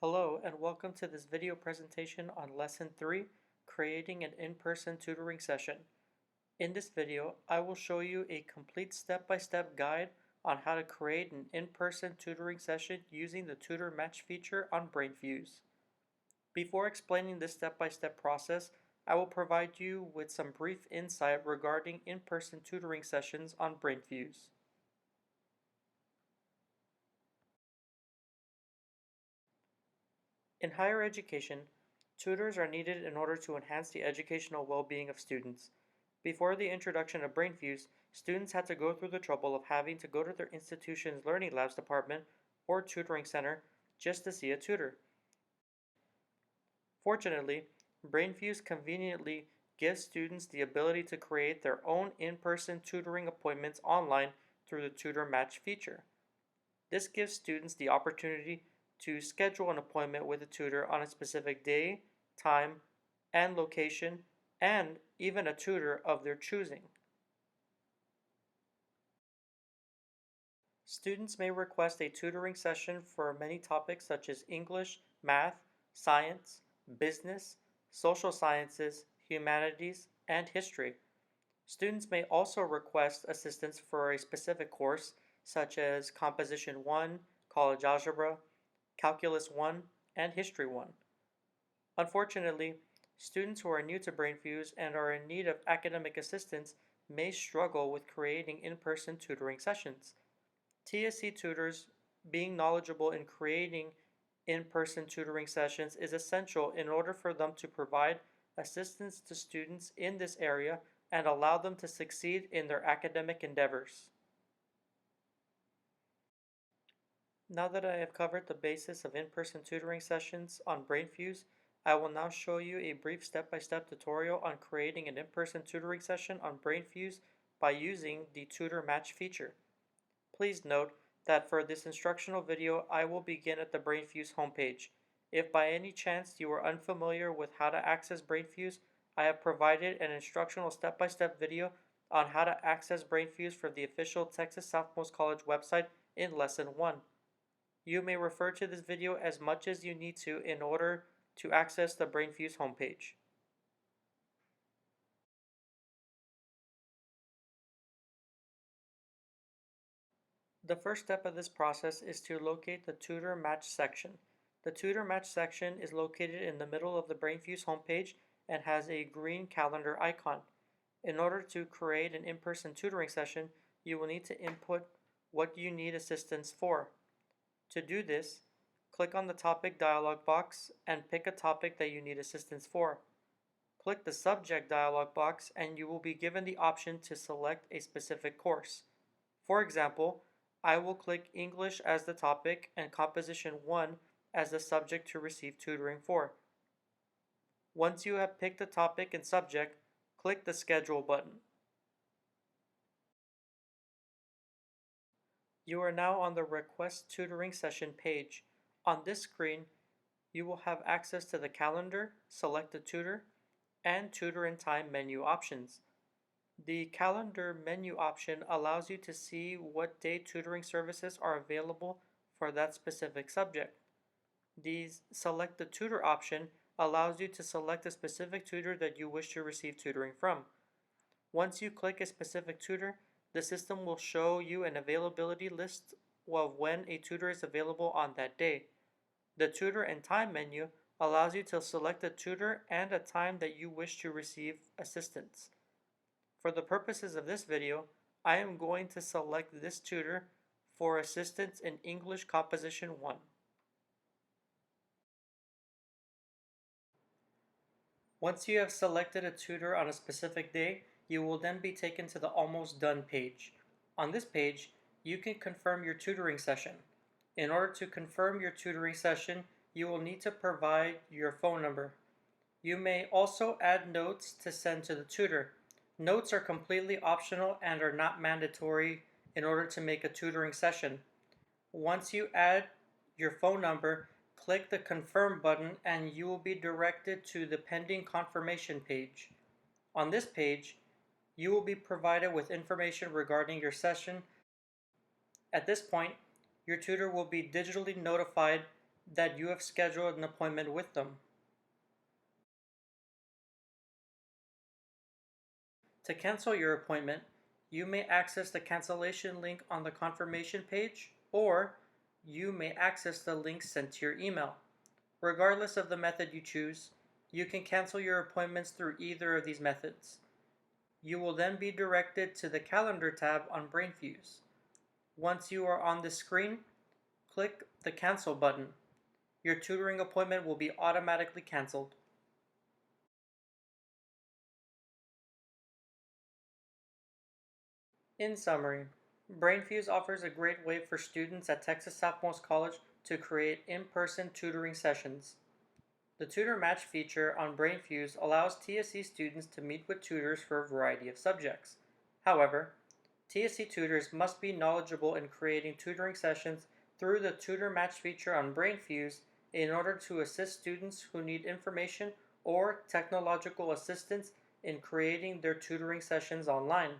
Hello and welcome to this video presentation on Lesson 3, Creating an In-Person Tutoring Session. In this video, I will show you a complete step-by-step guide on how to create an in-person tutoring session using the Tutor Match feature on Brainfuse. Before explaining this step-by-step process, I will provide you with some brief insight regarding in-person tutoring sessions on Brainfuse. In higher education, tutors are needed in order to enhance the educational well-being of students. Before the introduction of Brainfuse, students had to go through the trouble of having to go to their institution's Learning Labs department or tutoring center just to see a tutor. Fortunately, Brainfuse conveniently gives students the ability to create their own in-person tutoring appointments online through the Tutor Match feature. This gives students the opportunity to schedule an appointment with a tutor on a specific day, time, and location, and even a tutor of their choosing. Students may request a tutoring session for many topics such as English, math, science, business, social sciences, humanities, and history. Students may also request assistance for a specific course such as Composition 1, College Algebra, Calculus 1, and History 1. Unfortunately, students who are new to Brainfuse and are in need of academic assistance may struggle with creating in-person tutoring sessions. TSC tutors being knowledgeable in creating in-person tutoring sessions is essential in order for them to provide assistance to students in this area and allow them to succeed in their academic endeavors. Now that I have covered the basis of in-person tutoring sessions on Brainfuse, I will now show you a brief step-by-step tutorial on creating an in-person tutoring session on Brainfuse by using the Tutor Match feature. Please note that for this instructional video, I will begin at the Brainfuse homepage. If by any chance you are unfamiliar with how to access Brainfuse, I have provided an instructional step-by-step video on how to access Brainfuse for the official Texas Southmost College website in Lesson 1. You may refer to this video as much as you need to in order to access the Brainfuse homepage. The first step of this process is to locate the Tutor Match section. The Tutor Match section is located in the middle of the Brainfuse homepage and has a green calendar icon. In order to create an in-person tutoring session, you will need to input what you need assistance for. To do this, click on the topic dialog box and pick a topic that you need assistance for. Click the subject dialog box and you will be given the option to select a specific course. For example, I will click English as the topic and Composition 1 as the subject to receive tutoring for. Once you have picked the topic and subject, click the Schedule button. You are now on the Request Tutoring Session page. On this screen, you will have access to the calendar, select a tutor, and tutor and time menu options. The calendar menu option allows you to see what day tutoring services are available for that specific subject. The Select the Tutor option allows you to select a specific tutor that you wish to receive tutoring from. Once you click a specific tutor, the system will show you an availability list of when a tutor is available on that day. The Tutor and Time menu allows you to select a tutor and a time that you wish to receive assistance. For the purposes of this video, I am going to select this tutor for assistance in English Composition 1. Once you have selected a tutor on a specific day, you will then be taken to the Almost Done page. On this page, you can confirm your tutoring session. In order to confirm your tutoring session, you will need to provide your phone number. You may also add notes to send to the tutor. Notes are completely optional and are not mandatory in order to make a tutoring session. Once you add your phone number, click the Confirm button and you will be directed to the Pending Confirmation page. On this page, you will be provided with information regarding your session. At this point, your tutor will be digitally notified that you have scheduled an appointment with them. To cancel your appointment, you may access the cancellation link on the confirmation page, or you may access the link sent to your email. Regardless of the method you choose, you can cancel your appointments through either of these methods. You will then be directed to the Calendar tab on Brainfuse. Once you are on the screen, click the Cancel button. Your tutoring appointment will be automatically canceled. In summary, Brainfuse offers a great way for students at Texas Southmost College to create in-person tutoring sessions. The Tutor Match feature on Brainfuse allows TSC students to meet with tutors for a variety of subjects. However, TSC tutors must be knowledgeable in creating tutoring sessions through the Tutor Match feature on Brainfuse in order to assist students who need information or technological assistance in creating their tutoring sessions online.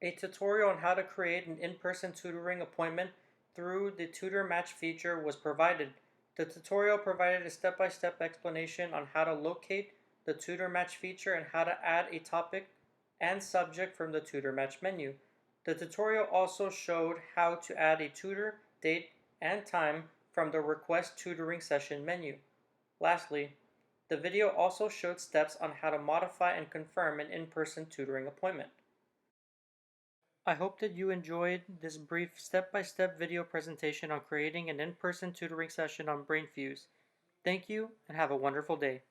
A tutorial on how to create an in-person tutoring appointment through the Tutor Match feature was provided. The tutorial provided a step-by-step explanation on how to locate the Tutor Match feature and how to add a topic and subject from the Tutor Match menu. The tutorial also showed how to add a tutor, date, and time from the Request Tutoring Session menu. Lastly, the video also showed steps on how to modify and confirm an in-person tutoring appointment. I hope that you enjoyed this brief step-by-step video presentation on creating an in-person tutoring session on Brainfuse. Thank you and have a wonderful day.